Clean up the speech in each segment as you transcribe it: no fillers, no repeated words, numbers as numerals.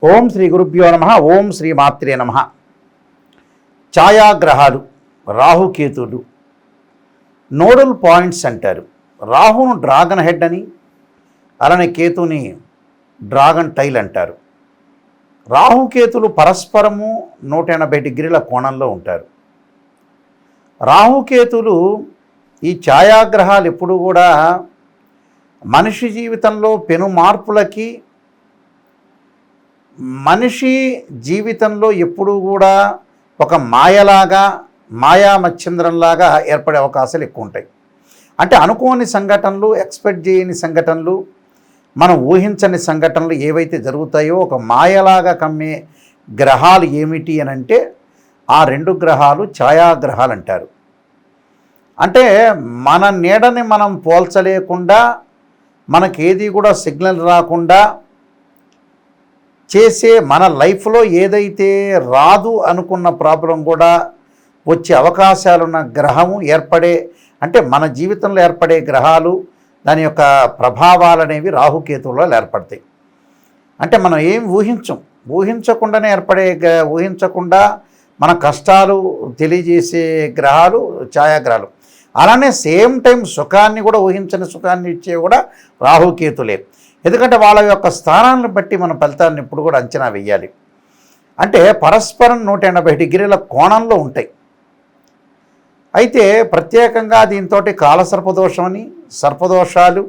ఓం శ్రీ గురుభ్యో నమ. ఓం శ్రీ మాత్రే నమ. ఛాయాగ్రహాలు రాహుకేతువులు నోడల్ పాయింట్స్ అంటారు. రాహును డ్రాగన్ హెడ్ అని, అలానే కేతుని డ్రాగన్ టైల్ అంటారు. రాహుకేతులు పరస్పరము 180 డిగ్రీల కోణంలో ఉంటారు. రాహుకేతులు ఈ ఛాయాగ్రహాలు ఎప్పుడు కూడా మనిషి జీవితంలో పెను మార్పులకి, మనిషి జీవితంలో ఎప్పుడూ కూడా ఒక మాయలాగా, మాయా మచ్చింద్రంలాగా ఏర్పడే అవకాశాలు ఎక్కువ ఉంటాయి. అంటే అనుకోని సంఘటనలు, ఎక్స్పెక్ట్ చేయని సంఘటనలు, మనం ఊహించని సంఘటనలు ఏవైతే జరుగుతాయో ఒక మాయలాగా కమ్మే గ్రహాలు ఏమిటి అని అంటే ఆ 2 గ్రహాలు ఛాయాగ్రహాలు అంటారు. అంటే మన నీడని మనం పోల్చలేకుండా, మనకేది కూడా సిగ్నల్ రాకుండా చేసే, మన లైఫ్లో ఏదైతే రాదు అనుకున్న ప్రాబ్లం కూడా వచ్చే అవకాశాలున్న గ్రహము ఏర్పడే, అంటే మన జీవితంలో ఏర్పడే గ్రహాలు, దాని యొక్క ప్రభావాలు అనేవి రాహుకేతువులో ఏర్పడతాయి. అంటే మనం ఏం ఊహించకుండానే ఊహించకుండా మన కష్టాలు తెలియజేసే గ్రహాలు ఛాయాగ్రహాలు. అలానే సేమ్ టైం సుఖాన్ని కూడా, ఊహించని సుఖాన్ని ఇచ్చే కూడా రాహుకేతులే. ఎందుకంటే వాళ్ళ యొక్క స్థానాలను బట్టి మన ఫలితాలను ఇప్పుడు కూడా అంచనా వేయాలి. అంటే పరస్పరం 180 డిగ్రీల కోణంలో ఉంటాయి. అయితే ప్రత్యేకంగా దీంతో కాలసర్పదోషమని, సర్పదోషాలు,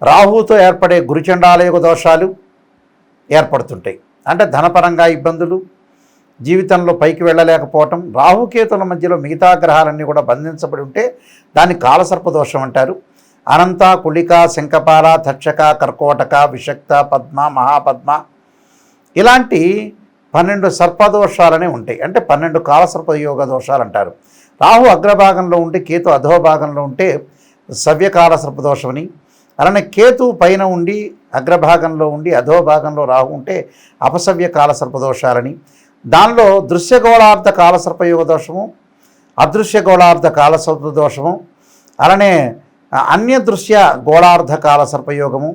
రాహుతో ఏర్పడే గురుచండాలయోగ దోషాలు ఏర్పడుతుంటాయి. అంటే ధనపరంగా ఇబ్బందులు, జీవితంలో పైకి వెళ్ళలేకపోవటం, రాహుకేతుల మధ్యలో మిగతా గ్రహాలన్నీ కూడా బంధించబడి ఉంటే దాన్ని కాలసర్పదోషం అంటారు. అనంత, కుళిక, శంఖపాల, తక్షక, కర్కోటక, విషక్త, పద్మ, మహాపద్మ ఇలాంటి 12 సర్పదోషాలనే ఉంటాయి. అంటే 12 కాలసర్పయోగ దోషాలు అంటారు. రాహు అగ్రభాగంలో ఉంటే, కేతు అధోభాగంలో ఉంటే సవ్యకాల సర్పదోషమని, అలానే కేతు పైన ఉండి అగ్రభాగంలో ఉండి అధోభాగంలో రాహు ఉంటే అపసవ్యకాల సర్పదోషాలని, దానిలో దృశ్యగోళార్ధ కాలసర్పయోగ దోషము, అదృశ్యగోళార్ధ కాలసర్పదోషము, అలానే అన్యదృశ్య గోళార్ధ కాలసర్పయోగము,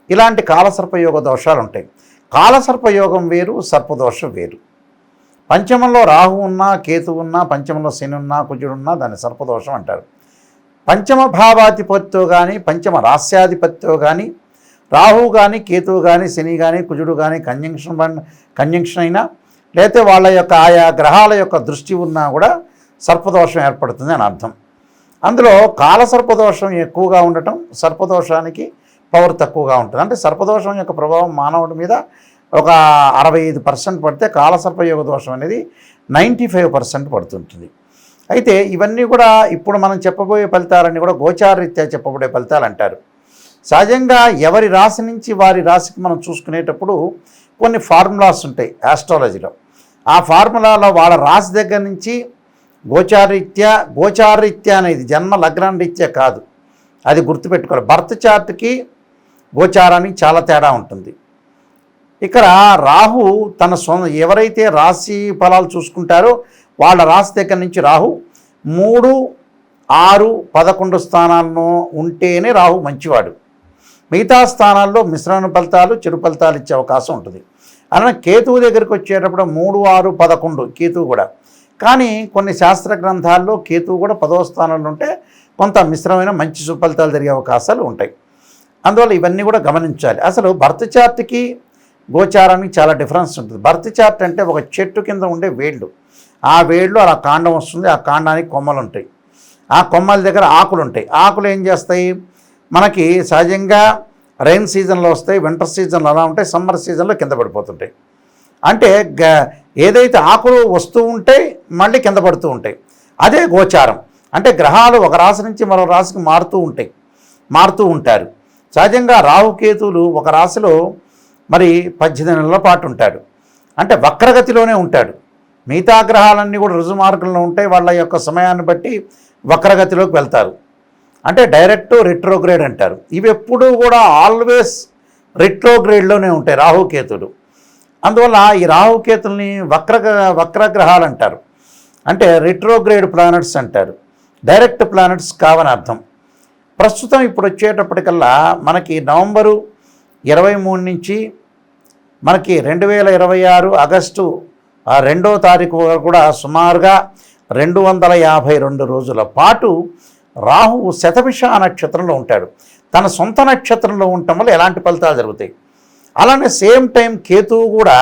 ఇలాంటి కాలసర్పయోగ దోషాలు ఉంటాయి. కాలసర్పయోగం వేరు, సర్పదోషం వేరు. పంచమంలో రాహు ఉన్నా, కేతు ఉన్నా, పంచమంలో శని ఉన్నా, కుజుడున్నా దాన్ని సర్పదోషం అంటారు. పంచమ భావాధిపత్యో కానీ, పంచమ రాస్యాధిపత్యో కానీ, రాహు కానీ, కేతువు కానీ, శని కానీ, కుజుడు కానీ కంజంక్షన్ అయినా, లేకపోతే వాళ్ళ యొక్క ఆయా గ్రహాల యొక్క దృష్టి ఉన్నా కూడా సర్పదోషం ఏర్పడుతుంది అని అర్థం. అందులో కాలసర్పదోషం ఎక్కువగా ఉండటం, సర్పదోషానికి పవర్ తక్కువగా ఉంటుంది. అంటే సర్పదోషం యొక్క ప్రభావం మానవుడి మీద ఒక 65% పడితే, కాలసర్పయోగ దోషం అనేది 95% పడుతుంటుంది. అయితే ఇవన్నీ కూడా ఇప్పుడు మనం చెప్పబోయే ఫలితాలన్నీ కూడా గోచారరీత్యా చెప్పబడే ఫలితాలు అంటారు. సహజంగా ఎవరి రాశి నుంచి వారి రాశికి మనం చూసుకునేటప్పుడు కొన్ని ఫార్ములాస్ ఉంటాయి ఆస్ట్రాలజీలో. ఆ ఫార్ములాలో వాళ్ళ రాశి దగ్గర నుంచి గోచారరీత్యా అనేది జన్మ లగ్నం రీత్యా కాదు, అది గుర్తుపెట్టుకోవాలి. బర్త్ చార్ట్కి గోచారానికి చాలా తేడా ఉంటుంది. ఇక్కడ రాహు తన ఎవరైతే రాశి ఫలాలు చూసుకుంటారో వాళ్ళ రాశి దగ్గర నుంచి రాహు 3, 6, 11 స్థానాల్లో ఉంటేనే రాహు మంచివాడు. మిగతా స్థానాల్లో మిశ్రమ ఫలితాలు, చెడు ఫలితాలు ఇచ్చే అవకాశం ఉంటుంది. అలానే కేతువు దగ్గరికి వచ్చేటప్పుడు 3, 6, 11 కేతువు కూడా. కానీ కొన్ని శాస్త్ర గ్రంథాల్లో కేతువు కూడా 10వ స్థానంలో ఉంటే కొంత మిశ్రమైన మంచి సుఫలితాలు జరిగే అవకాశాలు ఉంటాయి. అందువల్ల ఇవన్నీ కూడా గమనించాలి. అసలు బర్త్ చార్ట్కి గోచారానికి చాలా డిఫరెన్స్ ఉంటుంది. బర్త్ చార్ట్ అంటే ఒక చెట్టు కింద ఉండే వేళ్ళు, ఆ వేళ్ళు అలా కాండం వస్తుంది, ఆ కాండానికి కొమ్మలు ఉంటాయి, ఆ కొమ్మల దగ్గర ఆకులు ఉంటాయి. ఆకులు ఏం చేస్తాయి, మనకి సహజంగా రైన్ సీజన్లో వస్తాయి, వింటర్ సీజన్లో అలా ఉంటాయి, సమ్మర్ సీజన్లో కింద పడిపోతుంటాయి. అంటే ఏదైతే ఆకులు వస్తూ ఉంటాయి మళ్ళీ కింద పడుతూ ఉంటాయి, అదే గోచారం. అంటే గ్రహాలు ఒక రాశి నుంచి మరో రాశికి మారుతూ ఉంటారు. సహజంగా రాహుకేతువులు ఒక రాశిలో మరి 18 నెలల పాటు ఉంటాడు. అంటే వక్రగతిలోనే ఉంటాడు. మిగతా గ్రహాలన్నీ కూడా రుజుమార్గంలో ఉంటాయి, వాళ్ళ యొక్క సమయాన్ని బట్టి వక్రగతిలోకి వెళ్తారు. అంటే డైరెక్ట్ రిట్రోగ్రేడ్ అంటారు. ఇవి ఎప్పుడూ కూడా ఆల్వేస్ రిట్రోగ్రేడ్లోనే ఉంటాయి రాహుకేతులు. అందువల్ల ఈ రాహుకేతుల్ని వక్రగ్రహాలు అంటారు. అంటే రిట్రోగ్రేడ్ ప్లానెట్స్ అంటారు, డైరెక్ట్ ప్లానెట్స్ కావని అర్థం. ప్రస్తుతం ఇప్పుడు వచ్చేటప్పటికల్లా మనకి నవంబరు 23 నుంచి మనకి 2026 ఆగస్టు 2వ తారీఖు వరకు కూడా సుమారుగా 252 రోజుల పాటు రాహువు శతభిష నక్షత్రంలో ఉంటాడు. తన సొంత నక్షత్రంలో ఉండటం వల్ల ఎలాంటి ఫలితాలు జరుగుతాయి. అలానే సేమ్ టైం కేతువు కూడా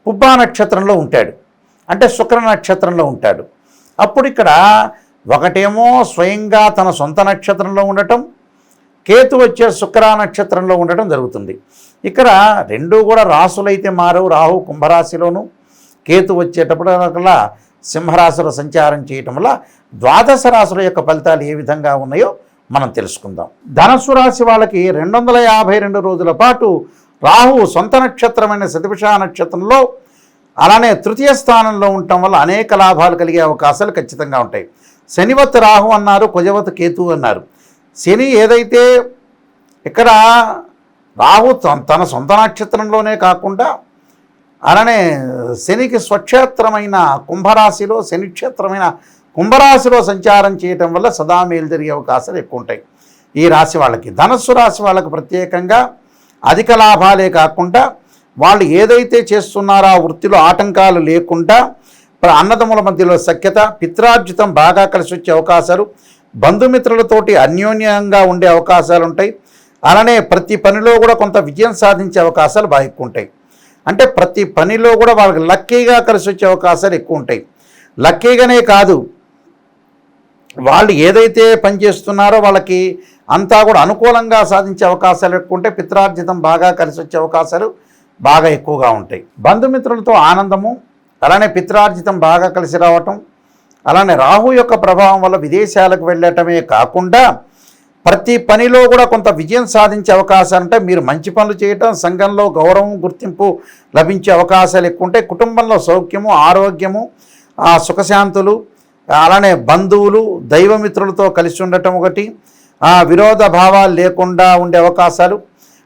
పుబ్బా నక్షత్రంలో ఉంటాడు, అంటే శుక్ర నక్షత్రంలో ఉంటాడు. అప్పుడు ఇక్కడ ఒకటేమో స్వయంగా తన సొంత నక్షత్రంలో ఉండటం, కేతు వచ్చే శుక్ర నక్షత్రంలో ఉండటం జరుగుతుంది. ఇక్కడ రెండూ కూడా రాసులైతే మారవు. రాహు కుంభరాశిలోను, కేతు వచ్చేటప్పుడల్లా సింహరాశిలో సంచారం చేయటం వల్ల ద్వాదశ రాశుల యొక్క ఫలితాలు ఏ విధంగా ఉన్నాయో మనం తెలుసుకుందాం. ధనస్సు రాశి వాళ్ళకి 252 రోజుల పాటు రాహు సొంత నక్షత్రమైన శతభిష నక్షత్రంలో అలానే తృతీయ స్థానంలో ఉండటం వల్ల అనేక లాభాలు కలిగే అవకాశాలు ఖచ్చితంగా ఉంటాయి. శనివత్ రాహు అన్నారు, కుజవత్ కేతు అన్నారు. శని ఏదైతే ఇక్కడ రాహు తన సొంత నక్షత్రంలోనే కాకుండా అలానే శనికి స్వక్షేత్రమైన కుంభరాశిలో, శని క్షేత్రమైన కుంభరాశిలో సంచారం చేయటం వల్ల సదా మేలు జరిగే అవకాశాలు ఎక్కువ ఉంటాయి ఈ రాశి వాళ్ళకి. ధనస్సు రాశి వాళ్ళకి ప్రత్యేకంగా అధిక లాభాలే కాకుండా వాళ్ళు ఏదైతే చేస్తున్నారో ఆ వృత్తిలో ఆటంకాలు లేకుండా అన్నదమ్ముల మధ్యలో సఖ్యత, పిత్రార్జితం బాగా కలిసి వచ్చే అవకాశాలు, బంధుమిత్రులతోటి అన్యోన్యంగా ఉండే అవకాశాలు ఉంటాయి. అలానే ప్రతి పనిలో కూడా కొంత విజయం సాధించే అవకాశాలు బాగా ఎక్కువ ఉంటాయి. అంటే ప్రతి పనిలో కూడా వాళ్ళకి లక్కీగా కలిసి వచ్చే అవకాశాలు ఎక్కువ ఉంటాయి. లక్కీగానే కాదు, వాళ్ళు ఏదైతే పని చేస్తున్నారో వాళ్ళకి అంతా కూడా అనుకూలంగా సాధించే అవకాశాలు ఎక్కువ ఉంటాయి. పిత్రార్జితం బాగా కలిసి వచ్చే అవకాశాలు బాగా ఎక్కువగా ఉంటాయి. బంధుమిత్రులతో ఆనందము, అలానే పిత్రార్జితం బాగా కలిసి రావటం, అలానే రాహు యొక్క ప్రభావం వల్ల విదేశాలకు వెళ్ళటమే కాకుండా ప్రతి పనిలో కూడా కొంత విజయం సాధించే అవకాశాలు ఉంటాయి. మీరు మంచి పనులు చేయటం, సంఘంలో గౌరవం, గుర్తింపు లభించే అవకాశాలు ఎక్కువ ఉంటాయి. కుటుంబంలో సౌఖ్యము, ఆరోగ్యము, సుఖశాంతులు, అలానే బంధువులు, దైవమిత్రులతో కలిసి ఉండటం ఒకటి, విరోధ భావాలు లేకుండా ఉండే అవకాశాలు,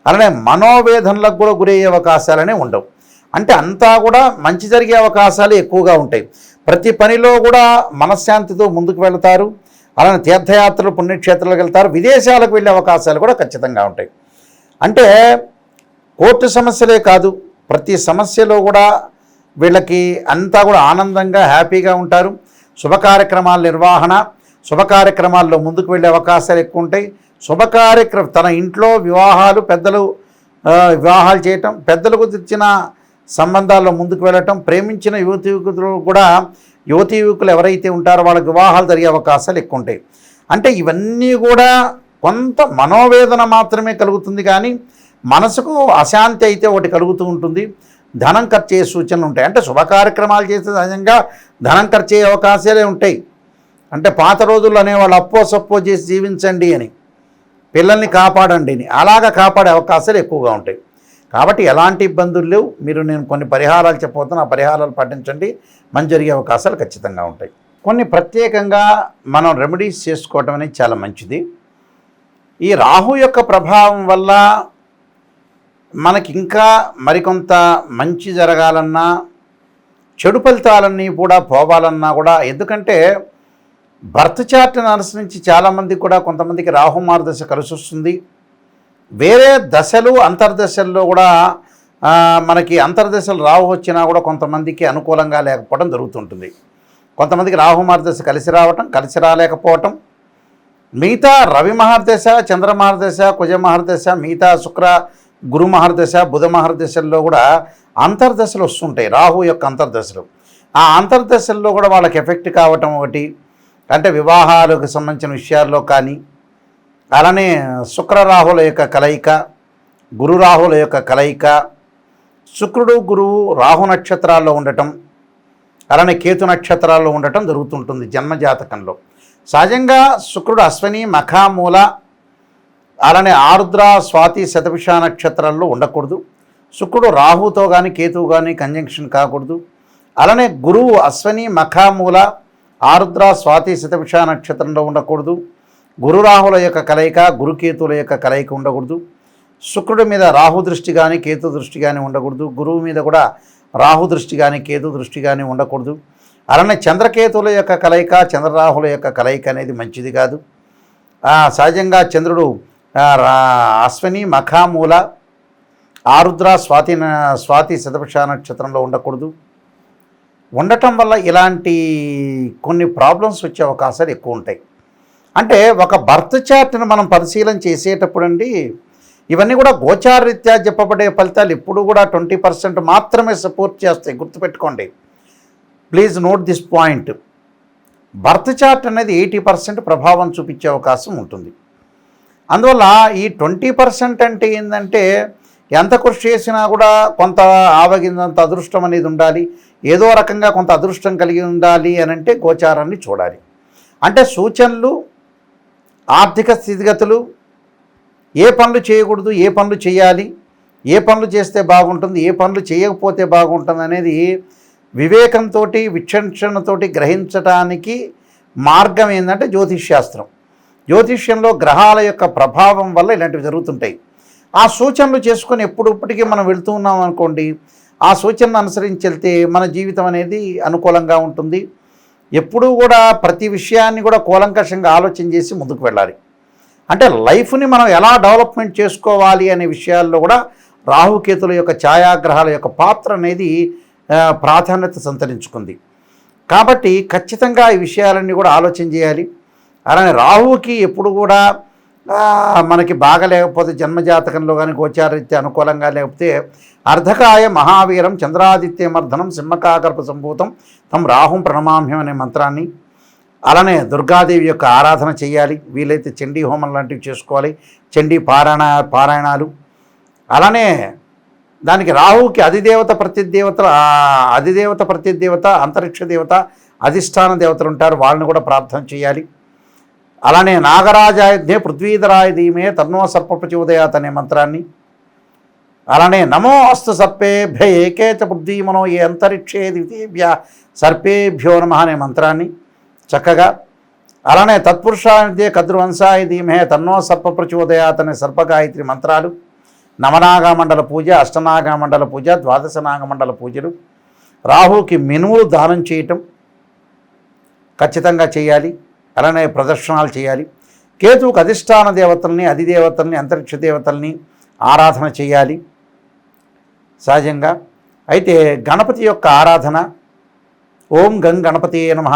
అలానే మనోవేదనలకు కూడా గురయ్యే అవకాశాలనే ఉండవు. అంటే అంతా కూడా మంచి జరిగే అవకాశాలు ఎక్కువగా ఉంటాయి. ప్రతి పనిలో కూడా మనశ్శాంతితో ముందుకు వెళతారు. అలానే తీర్థయాత్రలు, పుణ్యక్షేత్రాలకు వెళ్తారు. విదేశాలకు వెళ్ళే అవకాశాలు కూడా ఖచ్చితంగా ఉంటాయి. అంటే కోర్టు సమస్యలే కాదు, ప్రతి సమస్యలో కూడా వీళ్ళకి అంతా కూడా ఆనందంగా హ్యాపీగా ఉంటారు. శుభకార్యక్రమాల నిర్వహణ, శుభకార్యక్రమాల్లో ముందుకు వెళ్ళే అవకాశాలు ఎక్కువ ఉంటాయి. తన ఇంట్లో వివాహాలు, పెద్దలు వివాహాలు చేయటం, పెద్దలకు తెచ్చిన సంబంధాల్లో ముందుకు వెళ్ళటం, ప్రేమించిన యువతి యువకులు కూడా యువతీ యువకులు ఎవరైతే ఉంటారో వాళ్ళకి వివాహాలు జరిగే అవకాశాలు ఎక్కువ ఉంటాయి. అంటే ఇవన్నీ కూడా కొంత మనోవేదన మాత్రమే కలుగుతుంది, కానీ మనసుకు అశాంతి అయితే ఒకటి కలుగుతూ ఉంటుంది. ధనం ఖర్చు అయ్యే సూచనలు ఉంటాయి. అంటే శుభ కార్యక్రమాలు చేస్తే సహజంగా ధనం ఖర్చు అయ్యే అవకాశాలే ఉంటాయి. అంటే పాత రోజుల్లో అనేవాళ్ళు అప్పో సప్పో చేసి జీవించండి అని, పిల్లల్ని కాపాడండి అని, అలాగా కాపాడే అవకాశాలు ఎక్కువగా ఉంటాయి. కాబట్టి ఎలాంటి ఇబ్బందులు లేవు. నేను కొన్ని పరిహారాలు చెప్పబోతున్నా, ఆ పరిహారాలు పాటించండి, మంచి జరిగే అవకాశాలు ఖచ్చితంగా ఉంటాయి. కొన్ని ప్రత్యేకంగా మనం రెమెడీస్ చేసుకోవటం అనేది చాలా మంచిది. ఈ రాహు యొక్క ప్రభావం వల్ల మనకి ఇంకా మరికొంత మంచి జరగాలన్నా, చెడు ఫలితాలన్నీ కూడా పోవాలన్నా కూడా, ఎందుకంటే బర్త్ చార్ట్ అనుసరించి చాలామంది కూడా కొంతమందికి రాహు మార్గదశ కలిసి వస్తుంది. వేరే దశలు అంతర్దశల్లో కూడా మనకి అంతర్దశలు రాహు వచ్చినా కూడా కొంతమందికి అనుకూలంగా లేకపోవడం జరుగుతుంటుంది. కొంతమందికి రాహు మార్గదశ కలిసి రావటం, కలిసి రాలేకపోవటం, మిగతా రవి మహర్దశ, చంద్ర మహర్దశ, కుజ మహర్దశ, మిగతా శుక్ర గురు మహర్దశ, బుధ మహర్దశల్లో కూడా అంతర్దశలు వస్తుంటాయి. రాహు యొక్క అంతర్దశలు, ఆ అంతర్దశల్లో కూడా వాళ్ళకి ఎఫెక్ట్ కావటం ఒకటి. అంటే వివాహాలకు సంబంధించిన విషయాల్లో కానీ, అలానే శుక్రరాహుల యొక్క కలయిక, గురు రాహుల యొక్క కలయిక, శుక్రుడు గురువు రాహు నక్షత్రాల్లో ఉండటం, అలానే కేతు నక్షత్రాల్లో ఉండటం జరుగుతుంటుంది జన్మజాతకంలో. సహజంగా శుక్రుడు అశ్విని, మఖ, మూల, అలానే ఆరుద్ర, స్వాతి, శతభిష నక్షత్రాల్లో ఉండకూడదు. శుక్రుడు రాహుతో కానీ కేతువు కానీ కంజంక్షన్ కాకూడదు. అలానే గురువు అశ్విని, మఖ, మూల, ఆరుద్ర, స్వాతి, శతభిష నక్షత్రంలో ఉండకూడదు. గురు రాహుల యొక్క కలయిక, గురుకేతువుల యొక్క కలయిక ఉండకూడదు. శుక్రుడి మీద రాహు దృష్టి కానీ కేతు దృష్టి కానీ ఉండకూడదు. గురువు మీద కూడా రాహు దృష్టి కానీ కేతు దృష్టి కానీ ఉండకూడదు. అలానే చంద్రకేతువుల యొక్క కలయిక, చంద్రరాహుల యొక్క కలయిక అనేది మంచిది కాదు. సహజంగా చంద్రుడు అశ్విని, మఖ, మూల, ఆరుద్ర స్వాతి శతభిష నక్షత్రంలో ఉండకూడదు. ఉండటం వల్ల ఇలాంటి కొన్ని ప్రాబ్లమ్స్ వచ్చే అవకాశాలు ఎక్కువ ఉంటాయి. అంటే ఒక బర్త్ చార్ట్ని మనం పరిశీలన చేసేటప్పుడు అండి, ఇవన్నీ కూడా గోచారరీత్యా చెప్పబడే ఫలితాలు ఎప్పుడు కూడా 20% మాత్రమే సపోర్ట్ చేస్తాయి. గుర్తుపెట్టుకోండి, please note this point. Birth chart అనేది 80% ప్రభావం చూపించే అవకాశం ఉంటుంది. అందువల్ల ఈ 20% అంటే ఏంటంటే, ఎంత కృషి చేసినా కూడా కొంత ఆవగిందంత అదృష్టం అనేది ఉండాలి, ఏదో రకంగా కొంత అదృష్టం కలిగి ఉండాలి అని అంటే గోచారాన్ని చూడాలి. అంటే సూచనలు, ఆర్థిక స్థితిగతులు, ఏ పనులు చేయకూడదు, ఏ పనులు చేయాలి, ఏ పనులు చేస్తే బాగుంటుంది, ఏ పనులు చేయకపోతే బాగుంటుంది అనేది వివేకంతో విచక్షణతో గ్రహించడానికి మార్గం ఏంటంటే జ్యోతిష్శాస్త్రం. జ్యోతిష్యంలో గ్రహాల యొక్క ప్రభావం వల్ల ఇలాంటివి జరుగుతుంటాయి. ఆ సూచనలు చేసుకొని ఎప్పుడప్పటికీ మనం వెళ్తూ ఉన్నాం అనుకోండి, ఆ సూచనను అనుసరించి వెళ్తే మన జీవితం అనేది అనుకూలంగా ఉంటుంది. ఎప్పుడూ కూడా ప్రతి విషయాన్ని కూడా కూలంకషంగా ఆలోచన చేసి ముందుకు వెళ్ళాలి. అంటే లైఫ్ని మనం ఎలా డెవలప్మెంట్ చేసుకోవాలి అనే విషయాల్లో కూడా రాహుకేతుల యొక్క ఛాయాగ్రహాల యొక్క పాత్ర అనేది ప్రాధాన్యత సంతరించుకుంది. కాబట్టి ఖచ్చితంగా ఈ విషయాలన్నీ కూడా ఆలోచన చేయాలి. అలానే రాహువుకి ఎప్పుడు కూడా మనకి బాగా లేకపోతే జన్మజాతకంలో కానీ గోచారరీత్యా అనుకూలంగా లేకపోతే అర్ధకాయ మహావీరం చంద్రాదిత్యమర్ధనం సింహకాకర్ప సంభూతం తం రాహుం ప్రణమామ్యం అనే మంత్రాన్ని, అలానే దుర్గాదేవి యొక్క ఆరాధన చేయాలి. వీలైతే చండీ హోమం లాంటివి చేసుకోవాలి, చండీ పారాయణాలు. అలానే దానికి రాహువుకి అధిదేవత ప్రతిదేవత అంతరిక్ష దేవత అధిష్టాన దేవతలు ఉంటారు, వాళ్ళని కూడా ప్రార్థన చేయాలి. అలానే నాగరాజాయుధ్యే పృథ్వీధరాయ ధీమే తన్నో సర్ప ప్రచోదయాత్ అనే మంత్రాన్ని, అలానే నమో అస్తు సర్పేభ్య ఏకేచ పృథ్వీమనో ఏ అంతరిక్షే ద్వితీభ్య సర్పేభ్యో నమః అనే మంత్రాన్ని చక్కగా, అలానే తత్పురుషాయుధ్యే కద్రువంశాయ ధీమే తన్నో సర్ప ప్రచోదయాత్ అనే సర్పగాయత్రి మంత్రాలు, నవనాగమండల పూజ, అష్టనాగమండల పూజ, ద్వాదశ నాగమండల పూజలు, రాహుకి మినుములు దానం చేయటం ఖచ్చితంగా చేయాలి. అలానే ప్రదర్శనాలు చేయాలి. కేతువుకు అధిష్టాన దేవతల్ని, అధిదేవతల్ని, అంతరిక్ష దేవతల్ని ఆరాధన చేయాలి సహజంగా. అయితే గణపతి యొక్క ఆరాధన, ఓం గం గణపతి నమః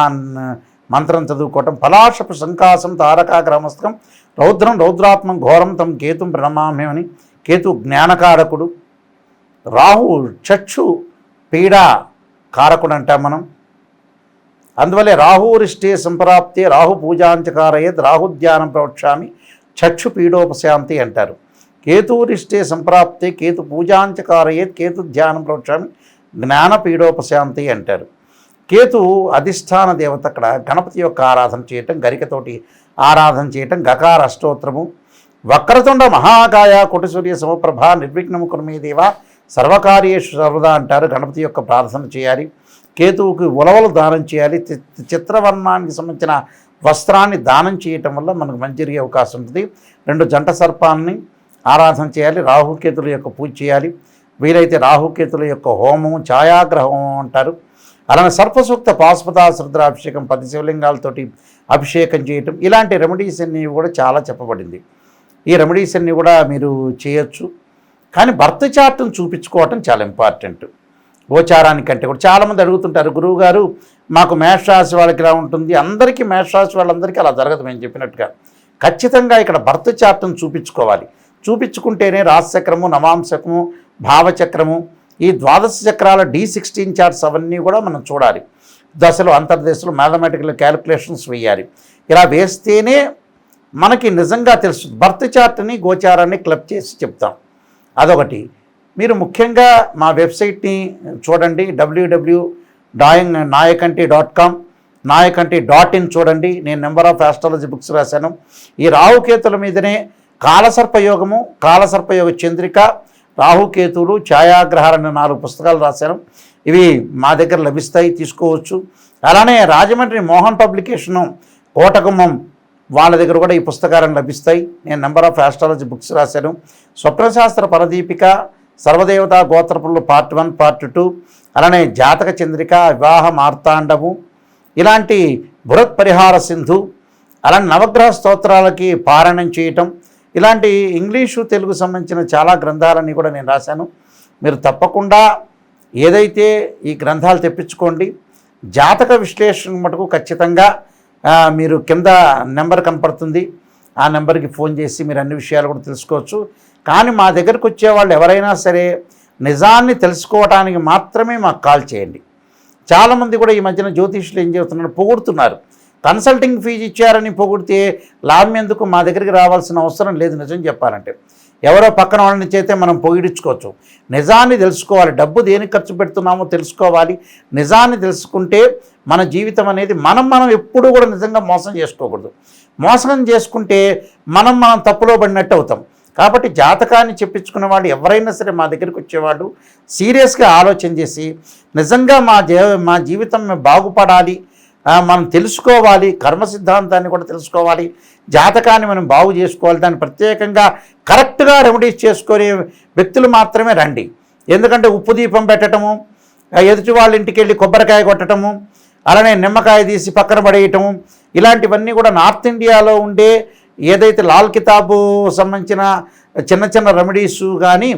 మంత్రం చదువుకోవటం, పలాశపు సంకాసం తారకాగ్రహమస్తకం రౌద్రం రౌద్రాత్మం ఘోరం తం కేతుం ప్రణమామ్యం అని. కేతు జ్ఞానకారకుడు, రాహు చక్షు పీడా కారకుడు అంటాం మనం. అందువల్లే రాహురిష్టే సంప్రాప్తే రాహు పూజాంచకారయేత్ రాహుధ్యానం ప్రవక్ష్యామి చక్షు పీడోపశాంతి అంటారు. కేతురిష్టే సంప్రాప్తే కేతు పూజాంచకారయేత్ కేతు ధ్యానం ప్రవక్ష్యామి జ్ఞాన పీడోపశాంతి అంటారు. కేతు అధిష్టాన దేవత. అక్కడ గణపతి యొక్క ఆరాధన చేయటం, గరికతోటి ఆరాధన చేయటం, గకార అష్టోత్తరము, వక్రతుండ మహాకాయ కోటిసూర్య సమప్రభ నిర్విఘ్నము కుర్మే దేవ సర్వకార్యేషు సర్వదా అంటారు. గణపతి యొక్క ప్రార్థన చేయాలి. కేతువుకి ఉలవలు దానం చేయాలి. చిత్రవర్ణానికి సంబంధించిన వస్త్రాన్ని దానం చేయటం వల్ల మనకు మంచి జరిగే అవకాశం ఉంటుంది. 2 జంట సర్పాలని ఆరాధన చేయాలి. రాహుకేతుల యొక్క పూజ చేయాలి. వీలైతే రాహుకేతుల యొక్క హోమం, ఛాయాగ్రహ హోమం అంటారు. అలానే సర్పసూక్త పాశుపతాశ్రుద్రాభిషేకం, 10 శివలింగాలతోటి అభిషేకం చేయటం, ఇలాంటి రెమెడీస్ అన్నీ కూడా చాలా చెప్పబడింది. ఈ రెమెడీస్ అన్నీ కూడా మీరు చేయొచ్చు. కానీ బర్త్ చార్ట్ను చూపించుకోవటం చాలా ఇంపార్టెంట్. గోచారానికంటే కూడా చాలామంది అడుగుతుంటారు, గురువుగారు మాకు మేషరాశి వాళ్ళకి ఇలా ఉంటుంది. అందరికీ మేషరాశి వాళ్ళందరికీ అలా జరగదు. మేము చెప్పినట్టుగా ఖచ్చితంగా ఇక్కడ బర్త్ చార్ట్ను చూపించుకోవాలి. చూపించుకుంటేనే రాశిచక్రము, నవాంశకము, భావచక్రము, ఈ 12 చక్రాల D16 చార్ట్స్ అవన్నీ కూడా మనం చూడాలి. దశలు, అంతర్దశలు, మ్యాథమెటికల్ క్యాలిక్యులేషన్స్ వేయాలి. ఇలా వేస్తేనే మనకి నిజంగా తెలుస్తుంది. బర్త్ చార్ట్ని, గోచారాన్ని క్లబ్ చేసి చెప్తాం. అదొకటి. మీరు ముఖ్యంగా మా వెబ్సైట్ని చూడండి, www.nayakanti.com, nayakanti.in చూడండి. నేను నెంబర్ ఆఫ్ ఆస్ట్రాలజీ బుక్స్ రాశాను. ఈ రాహుకేతుల మీదనే కాలసర్పయోగము, కాలసర్పయోగ చంద్రిక, రాహుకేతువులు, ఛాయాగ్రహాలనే 4 పుస్తకాలు రాశాను. ఇవి మా దగ్గర లభిస్తాయి, తీసుకోవచ్చు. అలానే రాజమండ్రి మోహన్ పబ్లికేషను, కోటగుమ్మం వాళ్ళ దగ్గర కూడా ఈ పుస్తకాలను లభిస్తాయి. నేను నెంబర్ ఆఫ్ ఆస్ట్రాలజీ బుక్స్ రాశాను. స్వప్నశాస్త్ర పరదీపిక, సర్వదేవతా గోత్రపులు పార్ట్ 1, పార్ట్ 2, అలానే జాతక చంద్రిక, వివాహ మార్తాండము, ఇలాంటి బృహత్ పరిహార సింధు, అలానే నవగ్రహ స్తోత్రాలకి పారాయణం చేయటం, ఇలాంటి ఇంగ్లీషు తెలుగు సంబంధించిన చాలా గ్రంథాలన్నీ కూడా నేను రాశాను. మీరు తప్పకుండా ఏదైతే ఈ గ్రంథాలు తెప్పించుకోండి. జాతక విశ్లేషణ మటుకు ఖచ్చితంగా మీరు కింద నెంబర్ కనపడుతుంది, ఆ నెంబర్కి ఫోన్ చేసి మీరు అన్ని విషయాలు కూడా తెలుసుకోవచ్చు. కానీ మా దగ్గరకు వచ్చే వాళ్ళు ఎవరైనా సరే నిజాన్ని తెలుసుకోవడానికి మాత్రమే మాకు కాల్ చేయండి. చాలామంది కూడా ఈ మధ్యన జ్యోతిష్యులు ఏం చేస్తున్నారు, పొగుడుతున్నారు. కన్సల్టింగ్ ఫీజు ఇచ్చారని పొగిడితే లాభం ఎందుకు? మా దగ్గరికి రావాల్సిన అవసరం లేదు. నిజం చెప్పాలంటే ఎవరో పక్కన వాళ్ళని చేతే మనం పొగిడించుకోవచ్చు. నిజాన్ని తెలుసుకోవాలి. డబ్బు దేనికి ఖర్చు పెడుతున్నామో తెలుసుకోవాలి. నిజాన్ని తెలుసుకుంటే మన జీవితం అనేది మనం ఎప్పుడూ కూడా నిజంగా మోసం చేసుకోకూడదు. మోసం చేసుకుంటే మనం తప్పులో పడినట్టు అవుతాం. కాబట్టి జాతకాన్ని చెప్పించుకున్న వాళ్ళు ఎవరైనా సరే మా దగ్గరికి వచ్చేవాళ్ళు సీరియస్గా ఆలోచన చేసి నిజంగా మా జీవితం బాగుపడాలి, మనం తెలుసుకోవాలి, కర్మ సిద్ధాంతాన్ని కూడా తెలుసుకోవాలి, జాతకాన్ని మనం బాగు చేసుకోవాలి, దాన్ని ప్రత్యేకంగా కరెక్ట్గా రెమెడీస్ చేసుకునే వ్యక్తులు మాత్రమే రండి. ఎందుకంటే ఉప్పు దీపం పెట్టడము, ఎదుటి వాళ్ళ ఇంటికి వెళ్ళి కొబ్బరికాయ కొట్టడము, అలానే నిమ్మకాయ తీసి పక్కన పడేయటము, ఇలాంటివన్నీ కూడా నార్త్ ఇండియాలో ఉండే ఏదైతే లాల్ కితాబు సంబంధించిన చిన్న చిన్న రెమెడీసు కానీ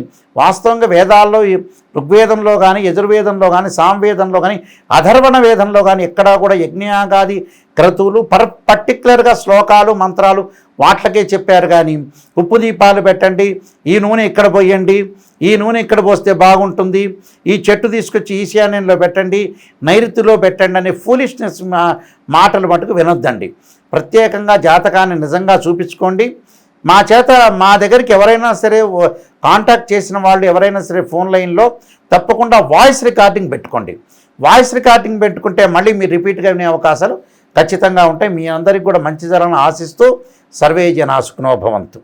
వాస్తవంగా వేదాల్లో ఋగ్వేదంలో కానీ యజుర్వేదంలో కానీ సామవేదంలో కానీ అధర్వణ వేదంలో కానీ ఎక్కడా కూడా యజ్ఞయాగాది క్రతువులు పర్టికులర్గా శ్లోకాలు మంత్రాలు వాట్లకే చెప్పారు. కానీ ఉప్పు దీపాలు పెట్టండి, ఈ నూనె ఇక్కడ పోయండి, ఈ నూనె ఇక్కడ పోస్తే బాగుంటుంది, ఈ చెట్టు తీసుకొచ్చి ఈశాన్యంలో పెట్టండి, నైరుతిలో పెట్టండి అనే ఫూలిష్నెస్ మాటలు మటుకు వినొద్దండి. ప్రత్యేకంగా జాతకాన్ని నిజంగా చూపించుకోండి. మా దగ్గరికి ఎవరైనా సరే కాంటాక్ట్ చేసిన వాళ్ళు ఎవరైనా సరే ఫోన్ లైన్లో తప్పకుండా వాయిస్ రికార్డింగ్ పెట్టుకోండి. వాయిస్ రికార్డింగ్ పెట్టుకుంటే మళ్ళీ మీరు రిపీట్గా వినే అవకాశాలు ఖచ్చితంగా ఉంటాయి. మీ అందరికీ కూడా మంచి జరగాలని ఆశిస్తూ సర్వే జనా సుఖినో భవంతు.